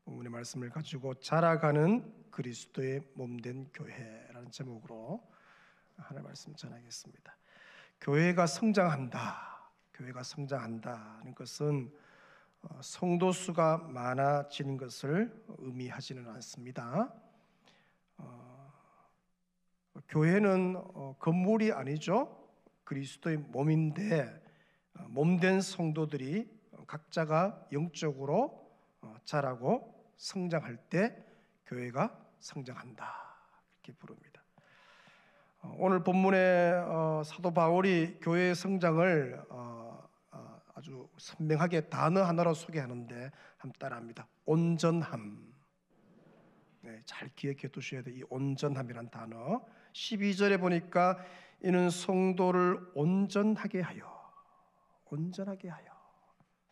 본문의 말씀을 가지고 자라가는 그리스도의 몸된 교회라는 제목으로 하나님의 말씀 전하겠습니다. 교회가 성장한다. 교회가 성장한다는 것은 성도 수가 많아지는 것을 의미하지는 않습니다. 교회는 건물이 아니죠. 그리스도의 몸인데 몸된 성도들이 각자가 영적으로 자라고 성장할 때 교회가 성장한다 이렇게 부릅니다. 오늘 본문에 사도 바울이 교회의 성장을 아주 선명하게 단어 하나로 소개하는데 한번 따라합니다. 온전함. 네, 잘 기억해 두셔야 돼요. 이 온전함이란 단어. 12절에 보니까 이는 성도를 온전하게 하여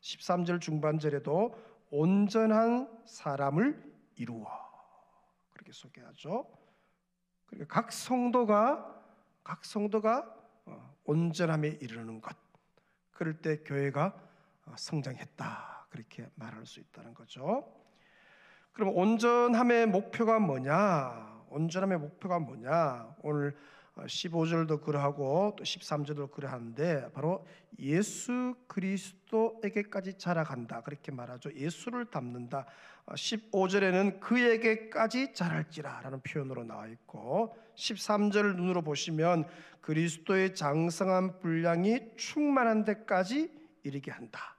13절 중반절에도 온전한 사람을 이루어 그렇게 소개하죠. 그러니까 각 성도가 온전함에 이르는 것, 그럴 때 교회가 성장했다 그렇게 말할 수 있다는 거죠. 그럼 온전함의 목표가 뭐냐? 오늘 15절도 그러하고 또 13절도 그러하는데 바로 예수 그리스도에게까지 자라간다 그렇게 말하죠. 예수를 닮는다. 15절에는 그에게까지 자랄지라 라는 표현으로 나와 있고 13절을 눈으로 보시면 그리스도의 장성한 분량이 충만한 데까지 이르게 한다.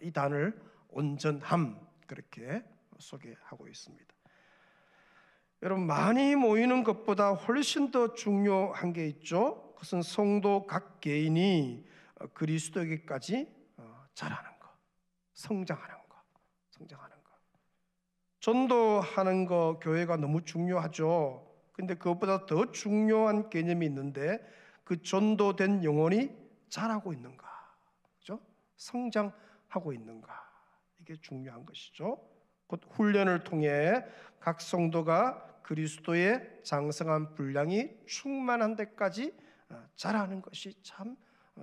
이 단어를 온전함 그렇게 소개하고 있습니다. 여러분, 많이 모이는 것보다 훨씬 더 중요한 게 있죠. 그것은 성도 각 개인이 그리스도에게까지 자라는 것, 성장하는 것. 전도하는 거 교회가 너무 중요하죠. 근데 그것보다 더 중요한 개념이 있는데 그 전도된 영혼이 자라고 있는가, 그죠? 성장하고 있는가, 이게 중요한 것이죠. 곧 훈련을 통해 각 성도가 그리스도의 장성한 분량이 충만한 데까지 자라는 것이 참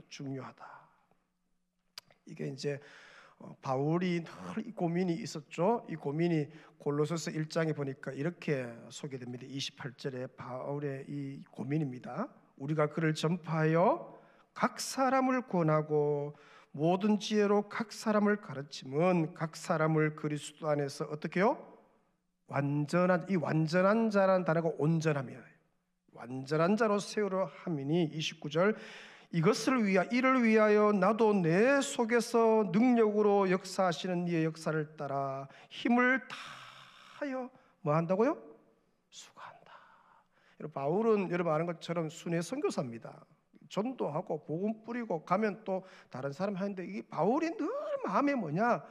중요하다. 이게 이제 바울이 늘 고민이 있었죠. 이 고민이 골로새서 1장에 보니까 이렇게 소개됩니다. 28절에 바울의 이 고민입니다. 우리가 그를 전파하여 각 사람을 권하고 모든 지혜로 각 사람을 가르치면 각 사람을 그리스도 안에서 어떻게 해요? 이 완전한 자라는 단어가 온전함이에요. 완전한 자로 세우려 함이니 29절 이를 위하여 나도 내 속에서 능력으로 역사하시는 이의 역사를 따라 힘을 다하여 뭐 한다고요? 수고한다. 바울은 여러분 아는 것처럼 순회 선교사입니다. 전도하고 복음 뿌리고 가면 또 다른 사람 하는데 이 바울이 늘 마음에 뭐냐?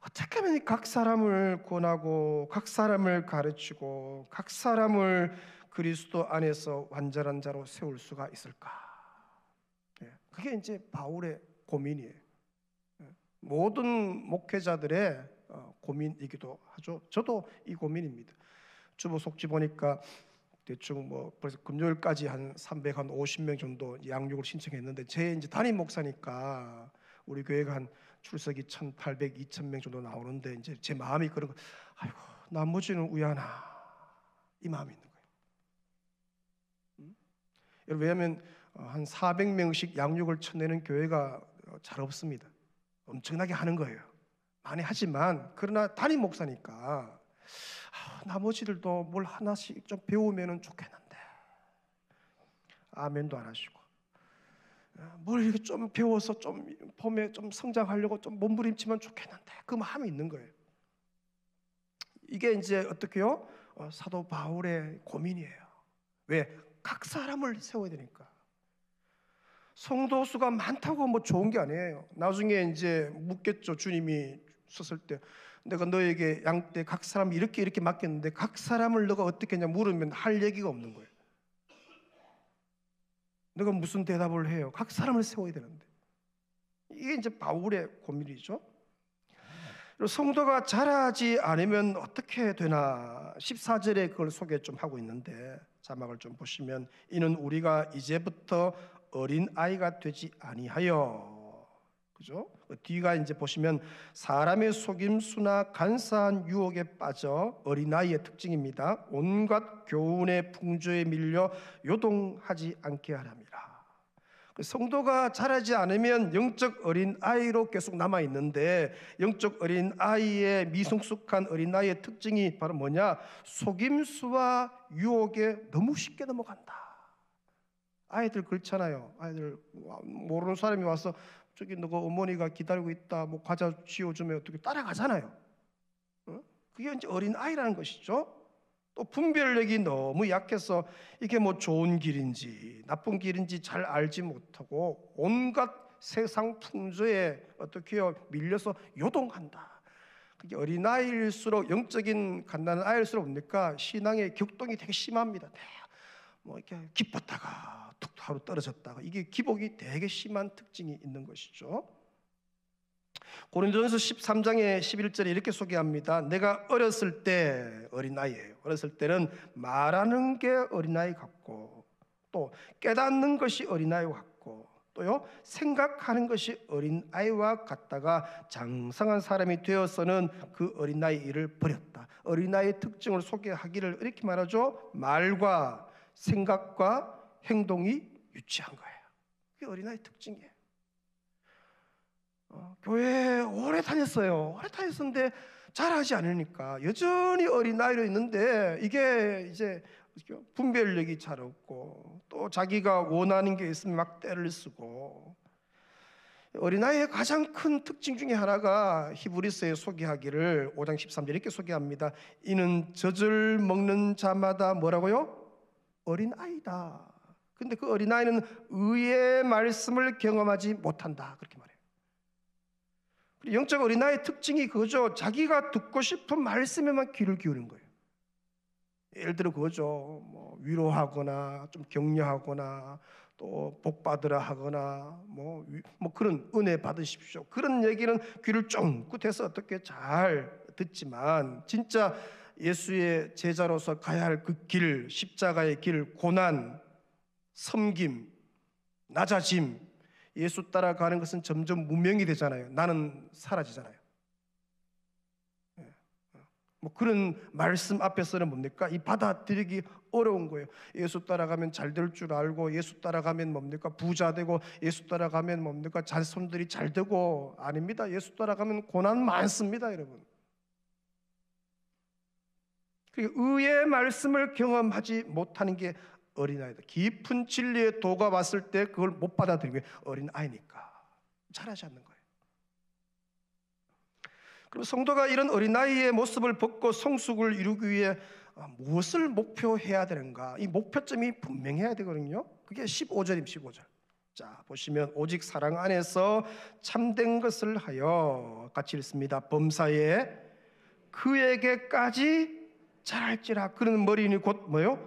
어떻게 하면 각 사람을 권하고 각 사람을 가르치고 각 사람을 그리스도 안에서 완전한 자로 세울 수가 있을까? 그게 이제 바울의 고민이에요. 모든 목회자들의 고민이기도 하죠. 저도 이 고민입니다. 주보 속지 보니까 대충 벌써 금요일까지 한 350명 정도 양육을 신청했는데 제 이제 담임 목사니까 우리 교회가 한 출석이 1,800, 2,000명 정도 나오는데 이제 제 마음이 그런 거. 아이고, 나머지는 우야나 이 마음이 있는 거예요. 여러분, 왜냐하면 한 400명씩 양육을 쳐내는 교회가 잘 없습니다. 엄청나게 하는 거예요. 많이 하지만 그러나 담임 목사니까 나머지들도 뭘 하나씩 좀 배우면 좋겠는데 아멘도 안 하시고 뭘 이렇게 좀 배워서 좀 봄에 좀 성장하려고 좀 몸부림치면 좋겠는데 그 마음이 있는 거예요. 이게 이제 어떻게요? 사도 바울의 고민이에요. 왜? 각 사람을 세워야 되니까. 성도 수가 많다고 뭐 좋은 게 아니에요. 나중에 이제 묻겠죠. 주님이 썼을 때 내가 너에게 양떼 각 사람 이렇게 맡겼는데 각 사람을 너가 어떻게 했냐 물으면 할 얘기가 없는 거예요. 너가 무슨 대답을 해요? 각 사람을 세워야 되는데. 이게 이제 바울의 고민이죠. 성도가 자라지 않으면 어떻게 되나 14절에 그걸 소개 좀 하고 있는데 자막을 좀 보시면 이는 우리가 이제부터 어린 아이가 되지 아니하여 그죠? 뒤가 이제 보시면 사람의 속임수나 간사한 유혹에 빠져 어린아이의 특징입니다. 온갖 교훈의 풍조에 밀려 요동하지 않게 하랍니다. 성도가 자라지 않으면 영적 어린아이로 계속 남아있는데, 영적 어린아이의 미성숙한 어린아이의 특징이 바로 뭐냐? 속임수와 유혹에 너무 쉽게 넘어간다. 아이들 그렇잖아요. 아이들 모르는 사람이 와서 저기 너가 어머니가 기다리고 있다, 뭐 과자 쥐어주면 어떻게 따라가잖아요. 그게 이제 어린아이라는 것이죠. 또 분별력이 너무 약해서 이게 뭐 좋은 길인지 나쁜 길인지 잘 알지 못하고 온갖 세상 풍조에 어떻게 밀려서 요동한다. 그게 어린아이일수록, 영적인 갓난한 아이일수록 뭡니까? 신앙의 격동이 되게 심합니다. 뭐 이렇게 기뻤다가 툭 하루 떨어졌다가, 이게 기복이 되게 심한 특징이 있는 것이죠. 고린도전서 13장의 11절에 이렇게 소개합니다. 내가 어렸을 때, 어린아이예요. 어렸을 때는 말하는 게 어린아이 같고, 또 깨닫는 것이 어린아이 같고, 또요 생각하는 것이 어린아이와 같다가 장성한 사람이 되어서는 그 어린아이 일을 버렸다. 어린아이의 특징을 소개하기를 이렇게 말하죠. 말과 생각과 행동이 유치한 거예요. 그게 어린아이 특징이에요. 교회에 오래 다녔어요. 오래 다녔었는데 잘하지 않으니까 여전히 어린아이로 있는데, 이게 이제 분별력이 잘 없고, 또 자기가 원하는 게 있으면 막 떼를 쓰고. 어린아이의 가장 큰 특징 중에 하나가 히브리서에 소개하기를 5장 13절 이렇게 소개합니다. 이는 젖을 먹는 자마다 뭐라고요? 어린아이다. 근데 그 어린아이는 의의 말씀을 경험하지 못한다, 그렇게 말해요. 영적 어린아이의 특징이 그거죠. 자기가 듣고 싶은 말씀에만 귀를 기울이는 거예요. 예를 들어 그거죠. 뭐 위로하거나 좀 격려하거나 또 복 받으라 하거나 뭐 그런 은혜 받으십시오, 그런 얘기는 귀를 쫑긋해서 어떻게 잘 듣지만, 진짜 예수의 제자로서 가야 할 그 길, 십자가의 길, 고난, 섬김, 낮아짐, 예수 따라가는 것은 점점 무명이 되잖아요. 나는 사라지잖아요. 뭐 그런 말씀 앞에서는 뭡니까? 이 받아들이기 어려운 거예요. 예수 따라가면 잘 될 줄 알고, 예수 따라가면 뭡니까? 부자 되고, 예수 따라가면 뭡니까? 자손들이 잘 되고. 아닙니다. 예수 따라가면 고난 많습니다, 여러분. 의의 말씀을 경험하지 못하는 게 어린아이다. 깊은 진리의 도가 왔을 때 그걸 못 받아들이고, 어린아이니까 잘하지 않는 거예요. 그럼 성도가 이런 어린아이의 모습을 벗고 성숙을 이루기 위해 무엇을 목표해야 되는가? 이 목표점이 분명해야 되거든요. 그게 15절입니다. 15절. 자, 보시면 오직 사랑 안에서 참된 것을 하여, 같이 읽습니다. 범사에 그에게까지 잘할지라. 그는 머리니 곧 뭐요?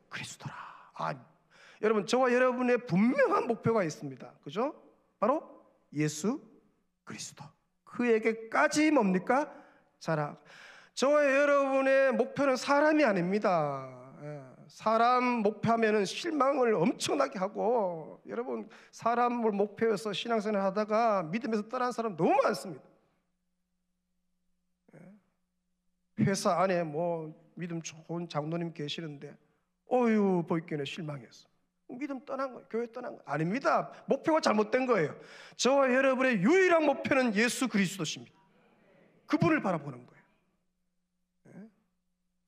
그리스도라. 여러분, 저와 여러분의 분명한 목표가 있습니다. 그죠? 바로 예수 그리스도. 그에게까지 뭡니까? 자라. 저와 여러분의 목표는 사람이 아닙니다. 사람 목표하면 실망을 엄청나게 하고, 여러분 사람을 목표해서 신앙생활 하다가 믿음에서 떠난 사람 너무 많습니다. 회사 안에 뭐 믿음 좋은 장로님 계시는데 보이기는 실망했어. 믿음 떠난 거예요. 교회 떠난 거예요. 아닙니다. 목표가 잘못된 거예요. 저와 여러분의 유일한 목표는 예수 그리스도십니다. 그분을 바라보는 거예요.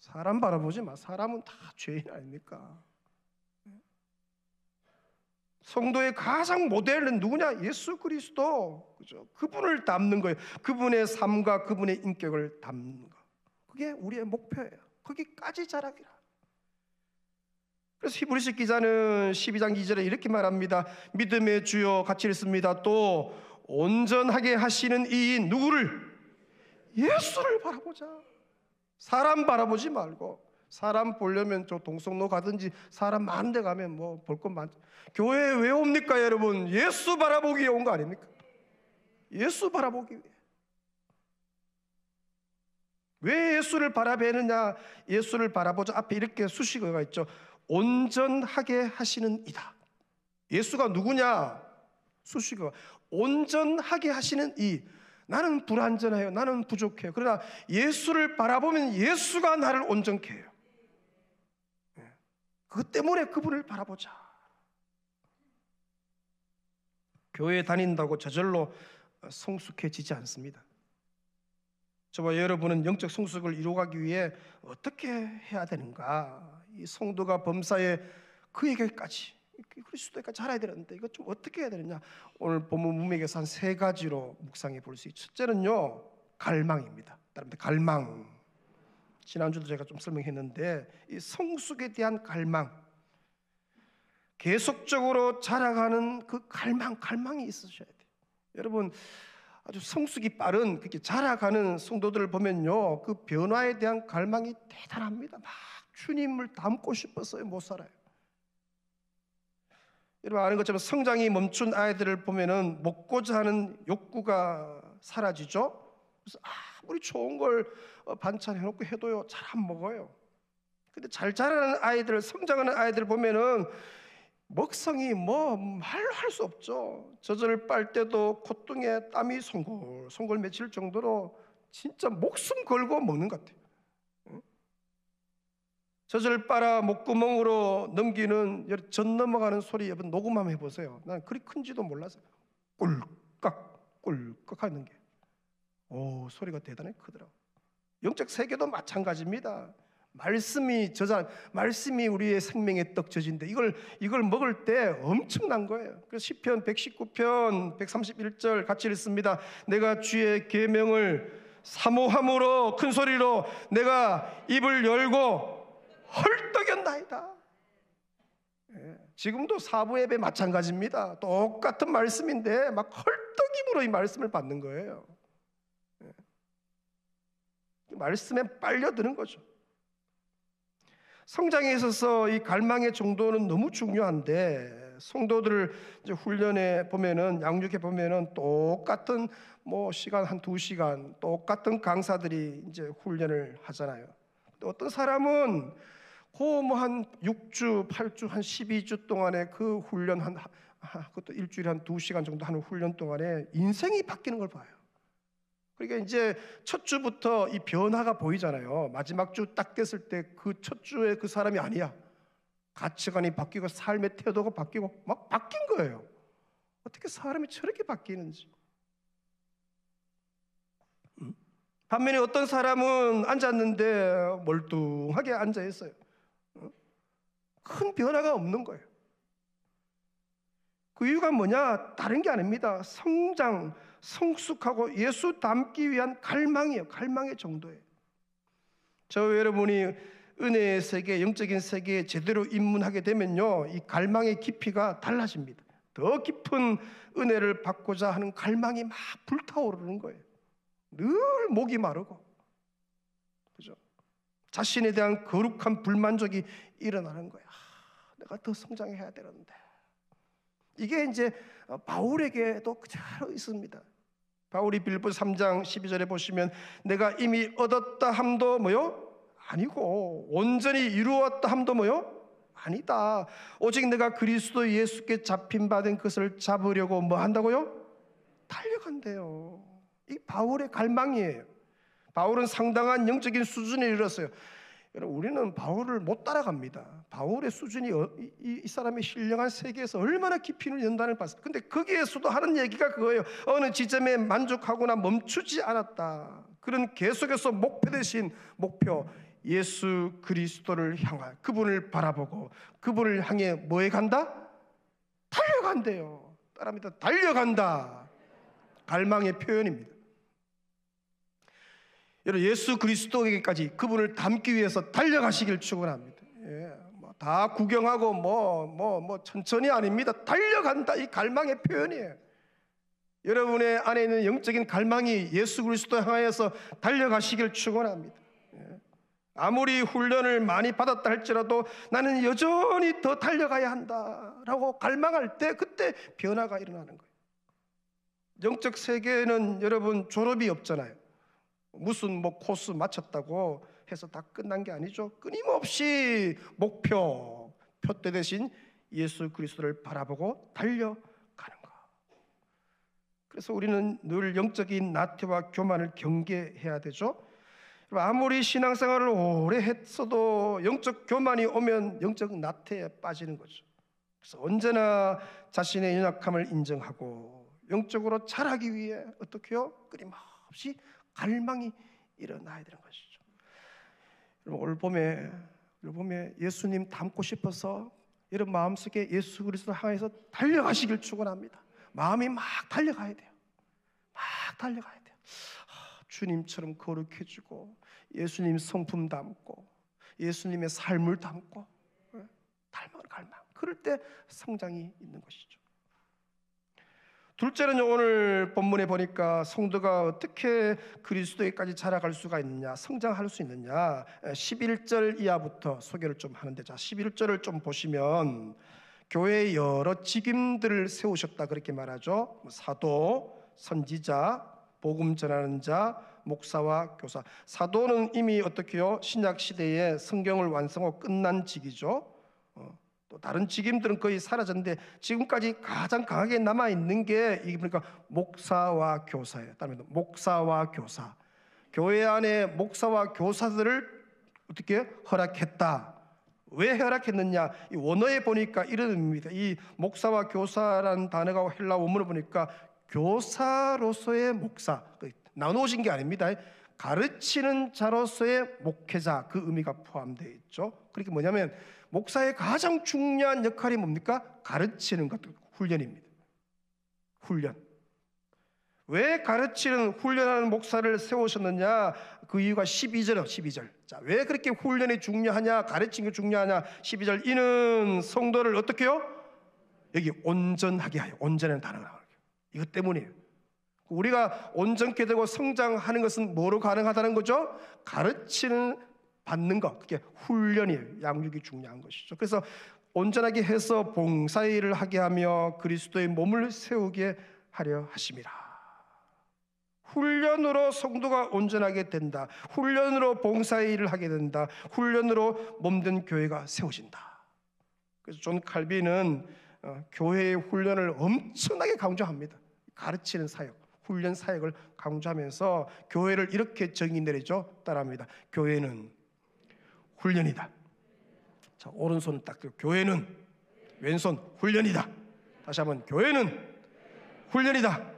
사람 바라보지 마. 사람은 다 죄인 아닙니까? 성도의 가장 모델은 누구냐? 예수 그리스도. 그죠? 그분을 닮는 거예요. 그분의 삶과 그분의 인격을 닮는 거. 그게 우리의 목표예요. 거기까지 자라기라. 그래서 히브리서 기자는 12장 2절에 이렇게 말합니다. 믿음의 주여, 같이 읽습니다. 또 온전하게 하시는 이인 누구를? 예수를 바라보자. 사람 바라보지 말고. 사람 보려면 저 동성로 가든지 사람 많은 데 가면 뭐 볼 것 많죠. 교회에 왜 옵니까, 여러분? 예수 바라보기 위해 온 거 아닙니까? 예수 바라보기 위해. 왜 예수를 바라보느냐? 예수를 바라보자. 앞에 이렇게 수식어가 있죠. 온전하게 하시는 이다. 예수가 누구냐? 수식어가 온전하게 하시는 이, 나는 불완전해요, 나는 부족해요. 그러나 예수를 바라보면 예수가 나를 온전케 해요. 그것 때문에 그분을 바라보자. 교회 다닌다고 저절로 성숙해지지 않습니다. 저와 여러분은 영적 성숙을 이루어가기 위해 어떻게 해야 되는가? 이 성도가 범사에 그에게까지, 그리스도에게 자라야 되는데 이거 좀 어떻게 해야 되느냐? 오늘 본문 문맥에서 한 3가지로 묵상해 볼 수 있죠. 첫째는요, 갈망입니다. 여러분들, 갈망. 지난주도 제가 좀 설명했는데, 이 성숙에 대한 갈망, 계속적으로 자라가는 그 갈망이 있으셔야 돼요. 여러분, 아주 성숙이 빠른, 그렇게 자라가는 성도들을 보면요, 그 변화에 대한 갈망이 대단합니다. 막 주님을 닮고 싶어서 못 살아요. 여러분 아는 것처럼 성장이 멈춘 아이들을 보면은 먹고자 하는 욕구가 사라지죠. 그래서 아무리 좋은 걸 반찬해놓고 해도요, 잘 안 먹어요. 근데 잘 자라는 아이들, 성장하는 아이들 보면은 먹성이 뭐 말로 할 수 없죠. 젖을 빨 때도 콧등에 땀이 송골 맺힐 정도로 진짜 목숨 걸고 먹는 것 같아요. 젖을 빨아 목구멍으로 넘기는 젖 넘어가는 소리 여러분 녹음 한번 해보세요. 난 그리 큰지도 몰라서 꿀꺽 꿀꺽 하는 게, 오, 소리가 대단히 크더라고요. 영적 세계도 마찬가지입니다. 말씀이 우리의 생명의 떡젖인데 이걸 먹을 때 엄청난 거예요. 그래서 시편 119편 131절 같이 읽습니다. 내가 주의 계명을 사모함으로 큰 소리로 내가 입을 열고 헐떡였나이다. 지금도 사부 예배 마찬가지입니다. 똑같은 말씀인데 막 헐떡임으로 이 말씀을 받는 거예요. 말씀에 빨려드는 거죠. 성장에 있어서 이 갈망의 정도는 너무 중요한데, 성도들을 이제 훈련해 보면은, 양육해 보면은 똑같은 뭐 시간 한 2시간 똑같은 강사들이 이제 훈련을 하잖아요. 어떤 사람은 한 6주, 8주, 한 12주 동안에 그 훈련 그것도 일주일에 한 2시간 정도 하는 훈련 동안에 인생이 바뀌는 걸 봐요. 그러니까 이제 첫 주부터 이 변화가 보이잖아요. 마지막 주 딱 됐을 때 그 첫 주에 그 사람이 아니야. 가치관이 바뀌고 삶의 태도가 바뀌고 막 바뀐 거예요. 어떻게 사람이 저렇게 바뀌는지. 반면에 어떤 사람은 앉았는데 멀뚱하게 앉아 있어요. 큰 변화가 없는 거예요. 그 이유가 뭐냐? 다른 게 아닙니다. 성숙하고 예수 닮기 위한 갈망이에요. 갈망의 정도예요. 저 여러분이 은혜의 세계, 영적인 세계에 제대로 입문하게 되면요, 이 갈망의 깊이가 달라집니다. 더 깊은 은혜를 받고자 하는 갈망이 막 불타오르는 거예요. 늘 목이 마르고, 그죠? 자신에 대한 거룩한 불만족이 일어나는 거예요. 내가 더 성장해야 되는데. 이게 이제 바울에게도 그대로 있습니다. 바울이 빌립보서 3장 12절에 보시면 내가 이미 얻었다 함도 뭐요? 아니고 온전히 이루었다 함도 뭐요? 아니다. 오직 내가 그리스도 예수께 잡힌 바 된 것을 잡으려고 뭐 한다고요? 달려간대요. 이 바울의 갈망이에요. 바울은 상당한 영적인 수준에 이르렀어요. 여러분, 우리는 바울을 못 따라갑니다. 바울의 수준이 이 사람의 신령한 세계에서 얼마나 깊이 있는 연단을 봤어요. 근데 거기에서도 하는 얘기가 그거예요. 어느 지점에 만족하거나 멈추지 않았다. 그런 계속해서 목표 대신 목표, 예수 그리스도를 향한, 그분을 바라보고 그분을 향해 뭐에 간다? 달려간대요. 따라합니다. 달려간다. 갈망의 표현입니다. 여러분, 예수 그리스도에게까지 그분을 닮기 위해서 달려가시길 축원합니다. 다 구경하고 천천히 아닙니다. 달려간다. 이 갈망의 표현이에요. 여러분의 안에 있는 영적인 갈망이 예수 그리스도 향하여서 달려가시길 축원합니다. 아무리 훈련을 많이 받았다 할지라도 나는 여전히 더 달려가야 한다라고 갈망할 때 그때 변화가 일어나는 거예요. 영적 세계에는 여러분 졸업이 없잖아요. 무슨 코스 마쳤다고 해서 다 끝난 게 아니죠. 끊임없이 목표, 표대 대신 예수 그리스도를 바라보고 달려가는 거. 그래서 우리는 늘 영적인 나태와 교만을 경계해야 되죠. 아무리 신앙생활을 오래 했어도 영적 교만이 오면 영적 나태에 빠지는 거죠. 그래서 언제나 자신의 연약함을 인정하고 영적으로 자라기 위해 어떻게요? 끊임없이 갈망이 일어나야 되는 것이죠. 올 봄에 예수님 닮고 싶어서 여러분 마음속에 예수 그리스도 향해서 달려가시길 축원합니다. 마음이 막 달려가야 돼요. 막 달려가야 돼요. 주님처럼 거룩해지고 예수님 성품 담고 예수님의 삶을 담고 갈망. 그럴 때 성장이 있는 것이죠. 둘째는요, 오늘 본문에 보니까 성도가 어떻게 그리스도에까지 자라갈 수가 있느냐, 성장할 수 있느냐, 11절 이하부터 소개를 좀 하는데, 자 11절을 좀 보시면 교회에 여러 직임들을 세우셨다 그렇게 말하죠. 사도, 선지자, 복음 전하는 자, 목사와 교사. 사도는 이미 어떻게요? 신약 시대에 성경을 완성하고 끝난 직이죠. 또 다른 직임들은 거의 사라졌는데 지금까지 가장 강하게 남아 있는 게 이게 그러니까 목사와 교사예요. 따르면 목사와 교사. 교회 안에 목사와 교사들을 어떻게 허락했다. 왜 허락했느냐? 이 원어에 보니까 이런 의미입니다. 이 목사와 교사라는 단어가 헬라 원문을 보니까 교사로서의 목사, 나누어진 게 아닙니다. 가르치는 자로서의 목회자, 그 의미가 포함되어 있죠. 그렇게 뭐냐면 목사의 가장 중요한 역할이 뭡니까? 가르치는 것, 훈련입니다. 훈련. 왜 가르치는 훈련하는 목사를 세우셨느냐? 그 이유가 12절. 자, 왜 그렇게 훈련이 중요하냐? 가르치는 게 중요하냐? 12절. 이는 성도를 어떻게 해요? 여기 온전하게 하여. 온전한 단어가 나와요. 이것 때문이에요. 우리가 온전케 되고 성장하는 것은 뭐로 가능하다는 거죠? 가르치는 받는 것, 그게 훈련이에요. 양육이 중요한 것이죠. 그래서 온전하게 해서 봉사일을 하게 하며 그리스도의 몸을 세우게 하려 하심이라. 훈련으로 성도가 온전하게 된다. 훈련으로 봉사일을 하게 된다. 훈련으로 몸된 교회가 세워진다. 그래서 존 칼빈은 교회의 훈련을 엄청나게 강조합니다. 가르치는 사역, 훈련 사역을 강조하면서 교회를 이렇게 정의 내리죠. 따라합니다. 교회는 훈련이다. 자, 오른손을 딱 들고 교회는, 왼손 훈련이다. 다시 한번 교회는 훈련이다.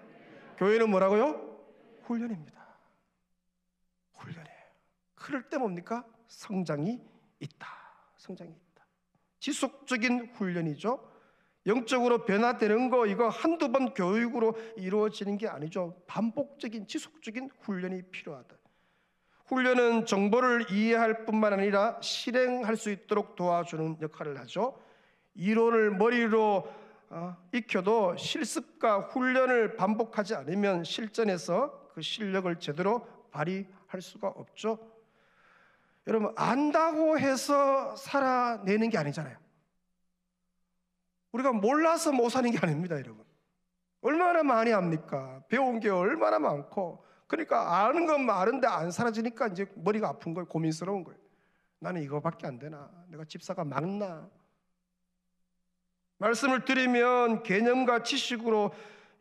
교회는 뭐라고요? 훈련입니다. 훈련이에요. 그럴 때 뭡니까? 성장이 있다. 성장이 있다. 지속적인 훈련이죠. 영적으로 변화되는 거 이거 한두 번 교육으로 이루어지는 게 아니죠. 반복적인 지속적인 훈련이 필요하다. 훈련은 정보를 이해할 뿐만 아니라 실행할 수 있도록 도와주는 역할을 하죠. 이론을 머리로 익혀도 실습과 훈련을 반복하지 않으면 실전에서 그 실력을 제대로 발휘할 수가 없죠. 여러분, 안다고 해서 살아내는 게 아니잖아요. 우리가 몰라서 못 사는 게 아닙니다, 여러분. 얼마나 많이 압니까? 배운 게 얼마나 많고. 그러니까 아는 건 많은데 안 사라지니까 이제 머리가 아픈 거예요. 고민스러운 거예요. 나는 이거밖에 안 되나? 내가 집사가 막나? 말씀을 드리면 개념과 지식으로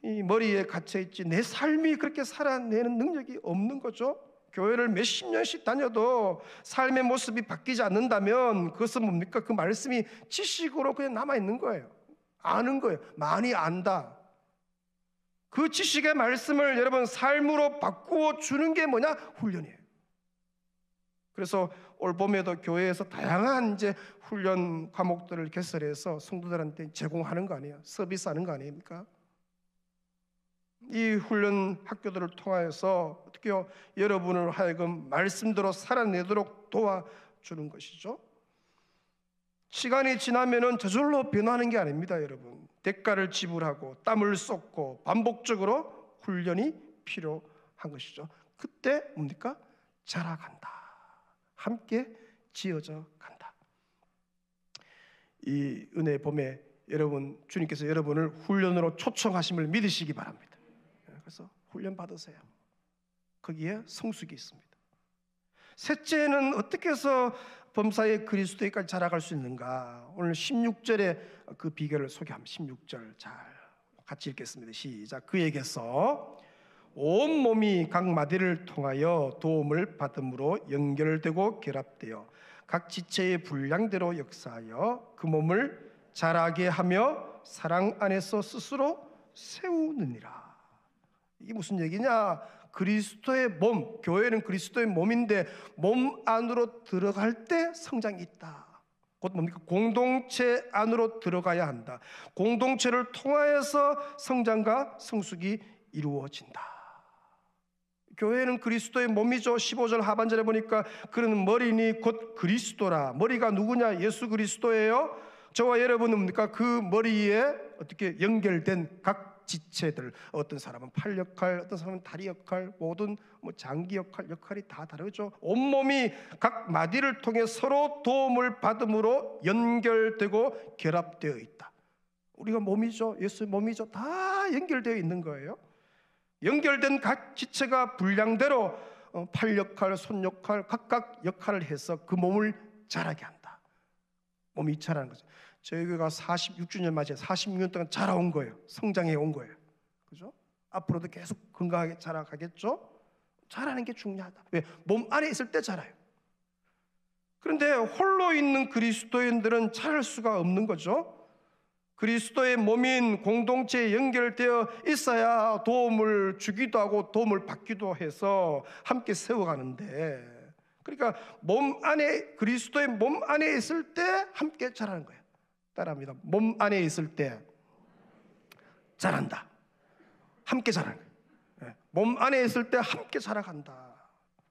이 머리에 갇혀있지 내 삶이 그렇게 살아내는 능력이 없는 거죠. 교회를 몇십 년씩 다녀도 삶의 모습이 바뀌지 않는다면 그것은 뭡니까? 그 말씀이 지식으로 그냥 남아있는 거예요. 아는 거예요. 많이 안다. 그 지식의 말씀을 여러분 삶으로 바꾸어 주는 게 뭐냐? 훈련이에요. 그래서 올 봄에도 교회에서 다양한 이제 훈련 과목들을 개설해서 성도들한테 제공하는 거 아니에요? 서비스하는 거 아닙니까? 이 훈련 학교들을 통하여서 어떻게요? 여러분을 하여금 말씀대로 살아내도록 도와주는 것이죠. 시간이 지나면은 저절로 변하는 게 아닙니다, 여러분. 대가를 지불하고 땀을 쏟고 반복적으로 훈련이 필요한 것이죠. 그때 뭡니까? 자라간다. 함께 지어져 간다. 이 은혜 봄에 여러분, 주님께서 여러분을 훈련으로 초청하심을 믿으시기 바랍니다. 그래서 훈련 받으세요. 거기에 성숙이 있습니다. 셋째는 어떻게 해서 범사의 그리스도에까지 자라갈 수 있는가? 오늘 16절에 그 비결을 소개합니다. 16절 잘 같이 읽겠습니다. 시작. 그에게서 온 몸이 각 마디를 통하여 도움을 받음으로 연결되고 결합되어 각 지체의 분량대로 역사하여 그 몸을 자라게 하며 사랑 안에서 스스로 세우느니라. 이게 무슨 얘기냐? 그리스도의 몸, 교회는 그리스도의 몸인데 몸 안으로 들어갈 때 성장이 있다. 곧 뭡니까? 공동체 안으로 들어가야 한다. 공동체를 통하여서 성장과 성숙이 이루어진다. 교회는 그리스도의 몸이죠. 15절 하반절에 보니까 그는 머리니 곧 그리스도라. 머리가 누구냐? 예수 그리스도예요. 저와 여러분은 뭡니까? 그 머리에 어떻게 연결된 각 지체들, 어떤 사람은 팔 역할, 어떤 사람은 다리 역할, 모든 장기 역할이 다 다르죠. 온몸이 각 마디를 통해 서로 도움을 받음으로 연결되고 결합되어 있다. 우리가 몸이죠. 예수의 몸이죠. 다 연결되어 있는 거예요. 연결된 각 지체가 분량대로 팔 역할, 손 역할, 각각 역할을 해서 그 몸을 자라게 한다. 몸이 자라는 거죠. 저희 교회가 46주년 맞이해 46년 동안 자라온 거예요. 성장해 온 거예요. 그죠? 앞으로도 계속 건강하게 자라가겠죠? 자라는 게 중요하다. 왜? 몸 안에 있을 때 자라요. 그런데 홀로 있는 그리스도인들은 자랄 수가 없는 거죠. 그리스도의 몸인 공동체에 연결되어 있어야 도움을 주기도 하고 도움을 받기도 해서 함께 세워가는데, 그러니까 몸 안에, 그리스도의 몸 안에 있을 때 함께 자라는 거예요. 따라합니다. 몸 안에 있을 때 자란다. 함께 자라는 거예요. 몸 안에 있을 때 함께 자라간다.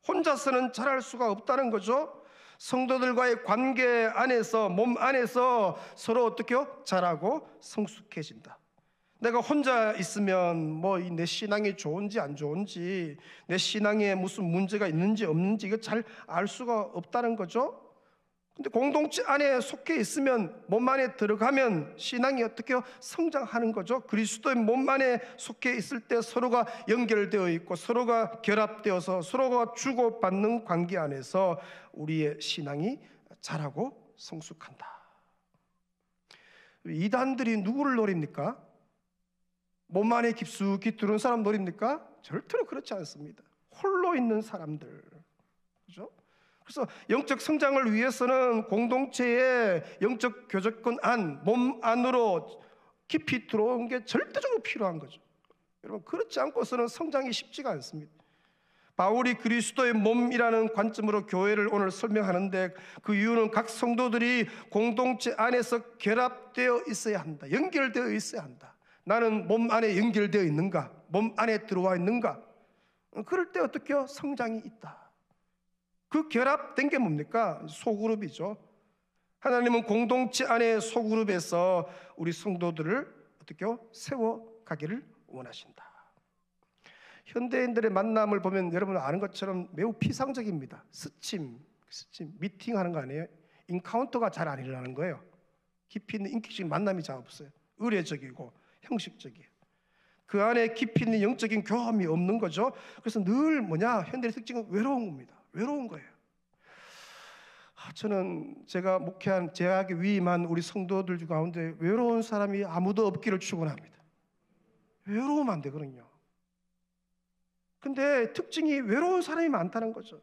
혼자서는 자랄 수가 없다는 거죠. 성도들과의 관계 안에서, 몸 안에서 서로 어떻게요? 자라고 성숙해진다. 내가 혼자 있으면 내 신앙이 좋은지 안 좋은지, 내 신앙에 무슨 문제가 있는지 없는지 이거 잘 알 수가 없다는 거죠. 근데 공동체 안에 속해 있으면, 몸 안에 들어가면 신앙이 어떻게요? 성장하는 거죠. 그리스도의 몸 안에 속해 있을 때 서로가 연결되어 있고 서로가 결합되어서 서로가 주고받는 관계 안에서 우리의 신앙이 자라고 성숙한다. 이단들이 누구를 노립니까? 몸 안에 깊숙이 들어온 사람 노립니까? 절대로 그렇지 않습니다. 홀로 있는 사람들, 그죠? 그래서 영적 성장을 위해서는 공동체의 영적 교제권 안, 몸 안으로 깊이 들어온 게 절대적으로 필요한 거죠. 여러분, 그렇지 않고서는 성장이 쉽지가 않습니다. 바울이 그리스도의 몸이라는 관점으로 교회를 오늘 설명하는데, 그 이유는 각 성도들이 공동체 안에서 결합되어 있어야 한다. 연결되어 있어야 한다. 나는 몸 안에 연결되어 있는가? 몸 안에 들어와 있는가? 그럴 때 어떻게요? 성장이 있다. 그 결합된 게 뭡니까? 소그룹이죠. 하나님은 공동체 안에 소그룹에서 우리 성도들을 어떻게요? 세워가기를 원하신다. 현대인들의 만남을 보면 여러분 아는 것처럼 매우 피상적입니다. 스침, 미팅하는 거 아니에요? 인카운터가 잘 안 일어나는 거예요. 깊이 있는 인격적인 만남이 잘 없어요. 의례적이고 형식적이에요. 그 안에 깊이 있는 영적인 교감이 없는 거죠. 그래서 늘 현대의 특징은 외로운 겁니다. 외로운 거예요. 저는 제가 목회한 제약에 위임한 우리 성도들 가운데 외로운 사람이 아무도 없기를 축원합니다. 외로우면 안 되거든요. 근데 특징이 외로운 사람이 많다는 거죠.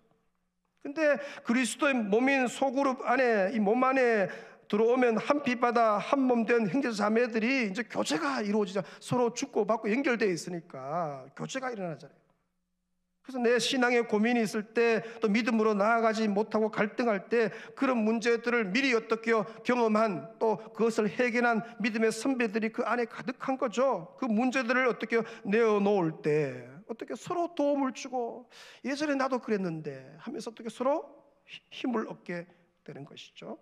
근데 그리스도의 몸인 소그룹 안에, 이 몸 안에 들어오면 한 피바다 한 몸 된 형제 자매들이 이제 교제가 이루어지자, 서로 주고받고 연결되어 있으니까 교제가 일어나잖아요. 그래서 내 신앙에 고민이 있을 때, 또 믿음으로 나아가지 못하고 갈등할 때 그런 문제들을 미리 어떻게요? 경험한, 또 그것을 해결한 믿음의 선배들이 그 안에 가득한 거죠. 그 문제들을 어떻게 내어놓을 때 어떻게 서로 도움을 주고, 예전에 나도 그랬는데 하면서 어떻게 서로 힘을 얻게 되는 것이죠.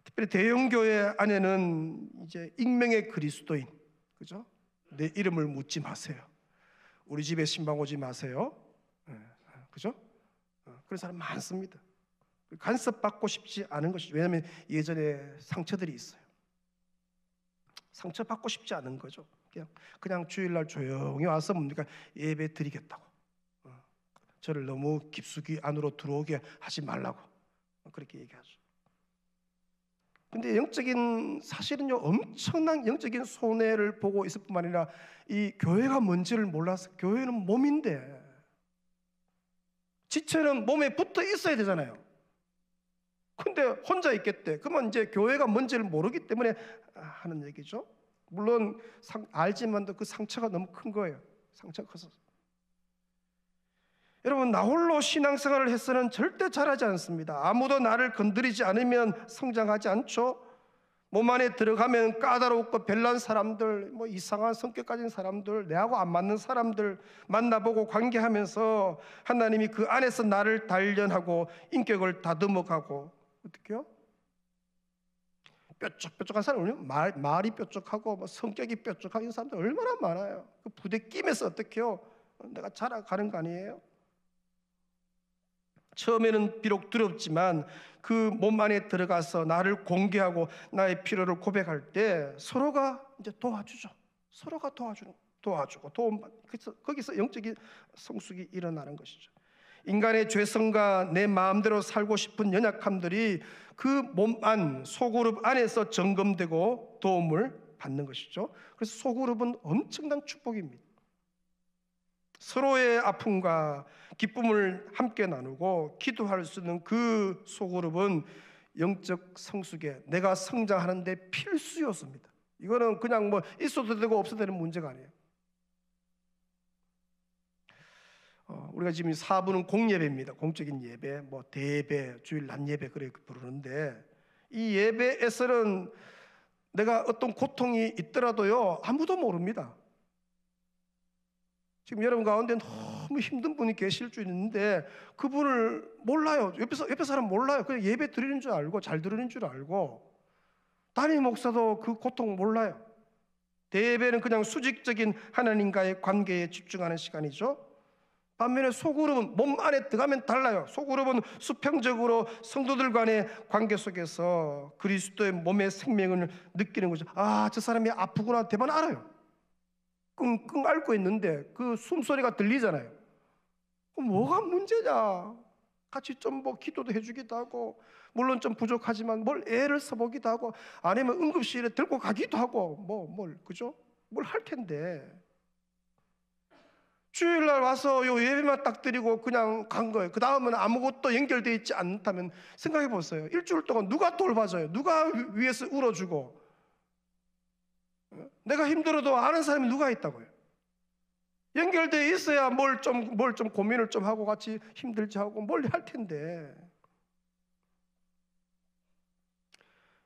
특별히 대형교회 안에는 이제 익명의 그리스도인, 그죠? 내 이름을 묻지 마세요. 우리 집에 신방 오지 마세요. 그죠? 그런 사람 많습니다. 간섭받고 싶지 않은 것이죠. 왜냐하면 예전에 상처들이 있어요. 상처받고 싶지 않은 거죠. 그냥 주일날 조용히 와서 뭡니까? 예배 드리겠다고. 저를 너무 깊숙이 안으로 들어오게 하지 말라고 그렇게 얘기하죠. 근데 영적인 사실은요, 엄청난 영적인 손해를 보고 있을 뿐만 아니라 이 교회가 뭔지를 몰라서, 교회는 몸인데 지체는 몸에 붙어 있어야 되잖아요. 근데 혼자 있겠대. 그러면 이제 교회가 뭔지를 모르기 때문에 하는 얘기죠. 물론 알지만도 그 상처가 너무 큰 거예요. 상처가 커서. 여러분, 나 홀로 신앙생활을 해서는 절대 잘하지 않습니다. 아무도 나를 건드리지 않으면 성장하지 않죠. 몸 안에 들어가면 까다롭고 별난 사람들, 뭐 이상한 성격 가진 사람들, 내하고 안 맞는 사람들 만나보고 관계하면서 하나님이 그 안에서 나를 단련하고 인격을 다듬어가고, 어떻게요? 뾰족뾰족한 사람은 말이 뾰족하고 뭐 성격이 뾰족한 이런 사람들 얼마나 많아요. 그 부대 끼면서 어떻게요? 내가 자라가는 거 아니에요? 처음에는 비록 두렵지만 그 몸 안에 들어가서 나를 공개하고 나의 필요를 고백할 때 서로가 이제 도와주죠. 서로가 도와주고 도움받고, 거기서 영적인 성숙이 일어나는 것이죠. 인간의 죄성과 내 마음대로 살고 싶은 연약함들이 그 몸 안, 소그룹 안에서 점검되고 도움을 받는 것이죠. 그래서 소그룹은 엄청난 축복입니다. 서로의 아픔과 기쁨을 함께 나누고 기도할 수 있는 그 소그룹은 영적 성숙에, 내가 성장하는 데 필수 요소입니다. 이거는 그냥 뭐 있어도 되고 없어도 되는 문제가 아니에요. 우리가 지금 4부는 공예배입니다. 공적인 예배, 뭐 대예배, 주일 낮 예배 그렇게 부르는데, 이 예배에서는 내가 어떤 고통이 있더라도요, 아무도 모릅니다. 지금 여러분 가운데 너무 힘든 분이 계실 줄 있는데 그분을 몰라요. 옆에 사람 몰라요. 그냥 예배 드리는 줄 알고 잘 드리는 줄 알고, 담임 목사도 그 고통 몰라요. 대예배는 그냥 수직적인 하나님과의 관계에 집중하는 시간이죠. 반면에 소그룹은 몸 안에 들어가면 달라요. 소그룹은 수평적으로 성도들 간의 관계 속에서 그리스도의 몸의 생명을 느끼는 거죠. 아, 저 사람이 아프구나 대만 알아요. 끙끙 앓고 있는데 그 숨소리가 들리잖아요. 뭐가 문제냐? 같이 좀 뭐 기도도 해주기도 하고, 물론 좀 부족하지만 뭘 애를 써보기도 하고, 아니면 응급실에 들고 가기도 하고, 그죠? 뭘 할 텐데 주일날 와서 요 예배만 딱 드리고 그냥 간 거예요. 그 다음은 아무것도 연결되어 있지 않다면 생각해 보세요. 일주일 동안 누가 돌봐줘요? 누가 위에서 울어주고? 내가 힘들어도 아는 사람이 누가 있다고요? 연결되어 있어야 뭘 좀 고민을 좀 하고 같이 힘들지 하고 뭘 할 텐데.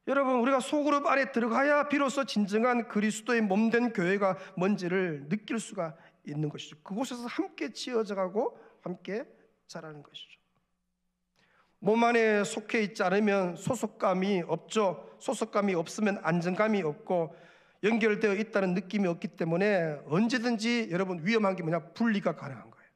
여러분, 우리가 소그룹 안에 들어가야 비로소 진정한 그리스도의 몸된 교회가 뭔지를 느낄 수가 있는 것이죠. 그곳에서 함께 지어져가고 함께 자라는 것이죠. 몸 안에 속해 있지 않으면 소속감이 없죠. 소속감이 없으면 안정감이 없고 연결되어 있다는 느낌이 없기 때문에 언제든지 여러분 위험한 게 뭐냐? 분리가 가능한 거예요.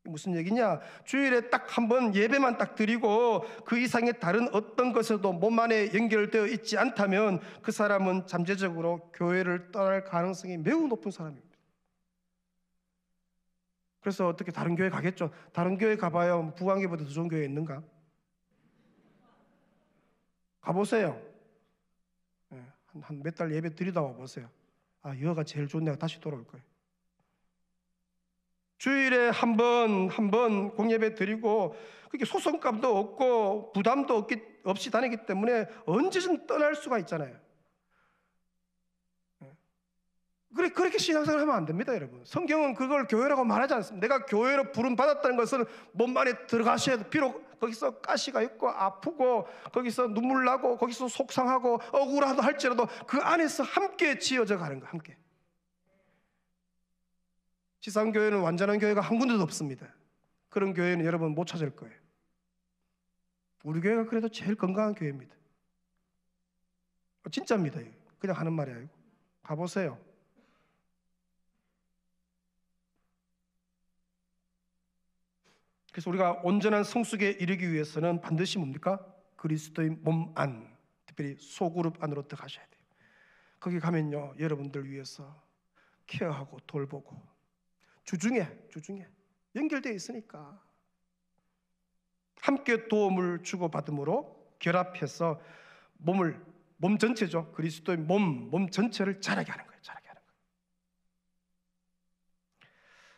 무슨 얘기냐? 주일에 딱 한 번 예배만 딱 드리고 그 이상의 다른 어떤 것에도 몸 안에 연결되어 있지 않다면 그 사람은 잠재적으로 교회를 떠날 가능성이 매우 높은 사람입니다. 그래서 어떻게 다른 교회 가겠죠? 다른 교회 가봐야 부광교보다 더 좋은 교회 있는가? 가보세요. 한 몇 달 예배 드리다 와보세요. 아, 여기가 제일 좋은 데가 다시 돌아올 거예요. 주일에 한 번 공예배 드리고 그렇게 소속감도 없고 부담도 없이 다니기 때문에 언제든 떠날 수가 있잖아요. 그렇게 신앙생활 하면 안 됩니다, 여러분. 성경은 그걸 교회라고 말하지 않습니다. 내가 교회로 부름 받았다는 것은 몸 안에 들어가셔야 돼. 비록 거기서 가시가 있고 아프고 거기서 눈물 나고 거기서 속상하고 억울하다 할지라도 그 안에서 함께 지어져 가는 거, 함께. 지상교회는 완전한 교회가 한 군데도 없습니다. 그런 교회는 여러분 못 찾을 거예요. 우리 교회가 그래도 제일 건강한 교회입니다. 진짜입니다. 그냥 하는 말이 아니고 가보세요. 그래서 우리가 온전한 성숙에 이르기 위해서는 반드시 뭡니까? 그리스도의 몸 안, 특별히 소그룹 안으로 들어가셔야 돼요. 거기 가면요, 여러분들 위해서 케어하고 돌보고 주중에 연결되어 있으니까 함께 도움을 주고받음으로 결합해서 몸 전체죠. 그리스도의 몸 전체를 자라게 하는 거예요. 자라게 하는 거예요.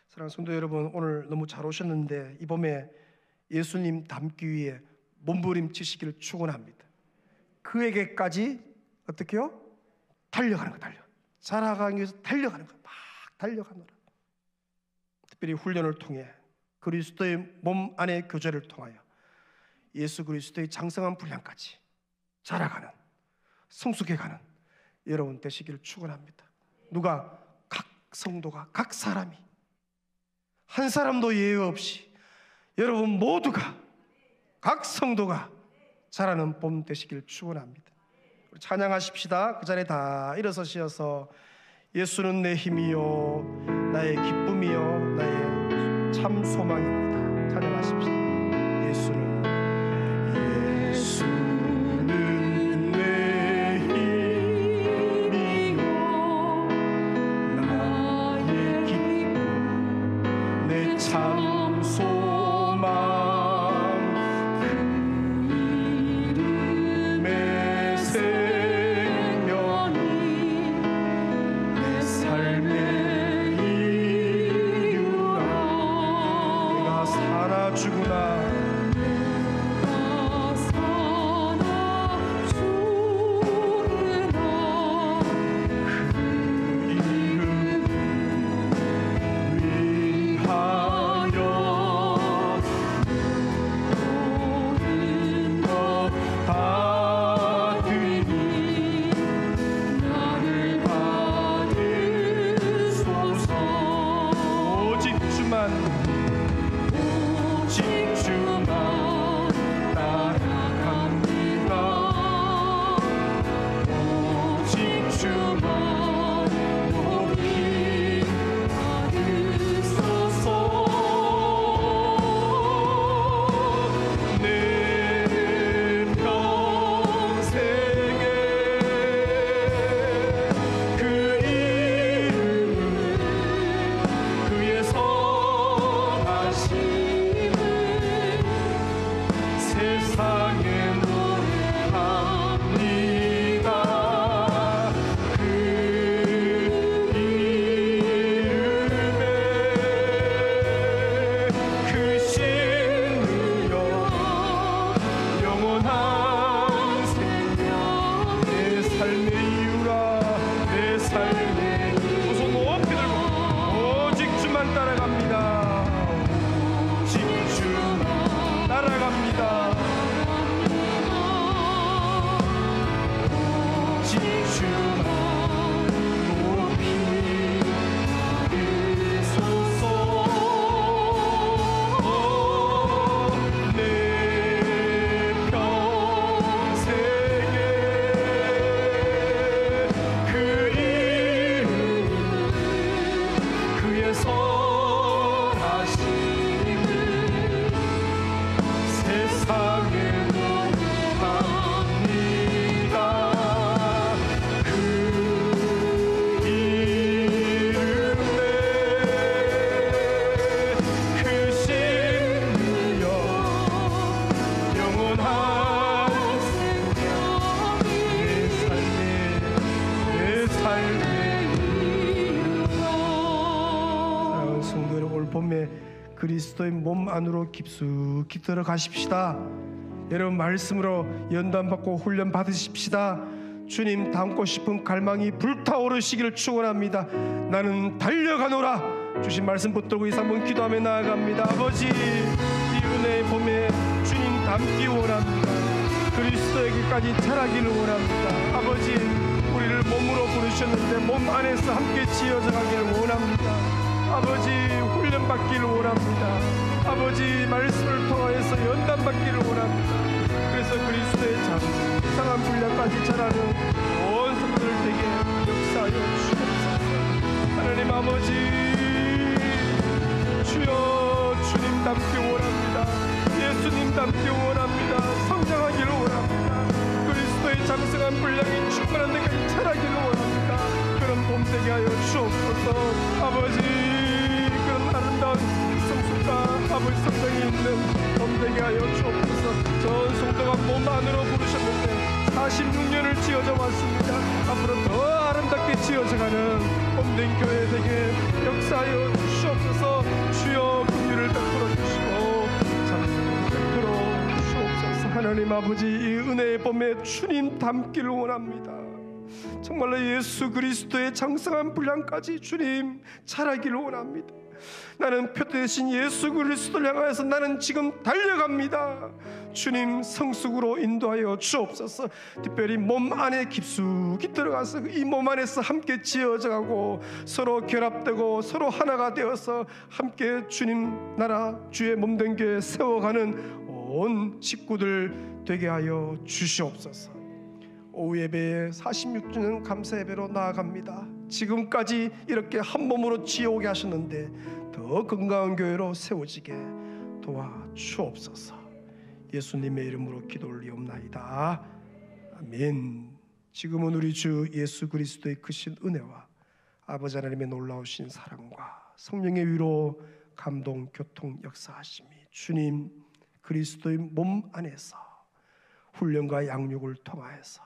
사랑하는 성도 여러분, 오늘 너무 잘 오셨는데 이 봄에 예수님 닮기 위해 몸부림치시기를 축원합니다. 그에게까지 어떻게요? 달려가는 거예요. 자라가기 위해서 달려가는 거예요. 막 달려가노라. 특별히 훈련을 통해 그리스도의 몸 안의 교제를 통하여 예수 그리스도의 장성한 분량까지 자라가는, 성숙해가는 여러분 되시기를 축원합니다. 누가? 각 성도가, 각 사람이, 한 사람도 예외 없이 여러분 모두가, 각 성도가 자라는 봄 되시기를 축원합니다. 찬양하십시다. 그 자리에 다 일어서셔서 예수는 내 힘이요 나의 기쁨이요 나의 참 소망입니다. 찬양하십시다. 예수는 내 힘이요 나의 기쁨 내 참 소망 그리스도의 몸 안으로 깊숙이 들어가십시다. 여러분 말씀으로 연단받고 훈련 받으십시다. 주님 닮고 싶은 갈망이 불타오르시기를 축원합니다. 나는 달려가노라. 주신 말씀 붙들고 이 3분 기도하며 나아갑니다. 아버지, 이 은혜의 봄에 주님 닮기 원합니다. 그리스도에게까지 자라기를 원합니다. 아버지, 우리를 몸으로 부르셨는데 몸 안에서 함께 지어져 가기를 원합니다. 아버지, 훈련받기를 원합니다. 아버지, 말씀을 통하여서 연단받기를 원합니다. 그래서 그리스도의 장성한 분량까지 자라는 온 성도들 되게 역사하여 주옵소서. 하나님 아버지, 주여, 주님 닮기 원합니다. 예수님 닮기 원합니다. 성장하기를 원합니다. 그리스도의 장성한 분량이 충만한 데까지 자라기를 원합니다. 그런 봄 되게 하여 주옵소서. 아버지, 아름다운 성숙과 아버지 성장이 있는 봄 되게 하여 주옵소서. 전 성도가 몸 안으로 부르셨는데 46년을 지어져 왔습니다. 앞으로 더 아름답게 지어져가는 몸된 교회 되게 역사하여 주시옵소서. 주여 긍휼을 베풀어 주시고 참 베풀어 주옵소서. 하나님 아버지, 이 은혜의 봄에 주님 닮기를 원합니다. 정말로 예수 그리스도의 장성한 분량까지 주님 자라기를 원합니다. 나는 표대 대신 예수 그리스도를 향하여서 나는 지금 달려갑니다. 주님 성숙으로 인도하여 주옵소서. 특별히 몸 안에 깊숙이 들어가서 이 몸 안에서 함께 지어져가고 서로 결합되고 서로 하나가 되어서 함께 주님 나라 주의 몸된 교회 세워가는 온 식구들 되게 하여 주시옵소서. 오후 예배에 46주년 감사 예배로 나아갑니다. 지금까지 이렇게 한 몸으로 지어오게 하셨는데 더 건강한 교회로 세워지게 도와주옵소서. 예수님의 이름으로 기도 올리옵나이다. 아멘. 지금은 우리 주 예수 그리스도의 크신 은혜와 아버지 하나님의 놀라우신 사랑과 성령의 위로 감동 교통 역사하심이 주님 그리스도의 몸 안에서 훈련과 양육을 통하여서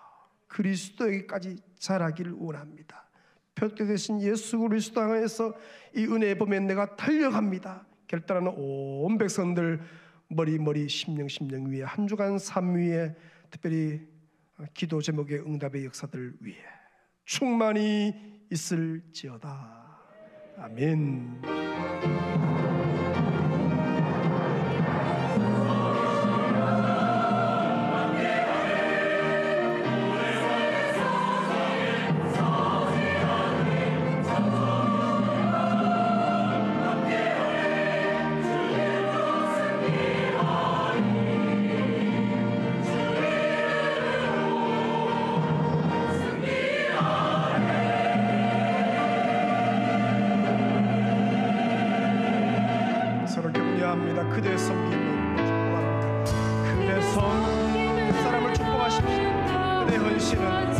그리스도에게까지 자라기를 원합니다. 표대 되신 예수 그리스도 향해서 이 은혜의 봄에 내가 달려갑니다. 결단하는 온 백성들 머리 심령 위에 한 주간 삶 위에 특별히 기도 제목의 응답의 역사들 위에 충만히 있을지어다. 아멘. 그대의 섬김을 축복합니다. 그대의 섬 사람을 축복하십시오. 그대의 헌신은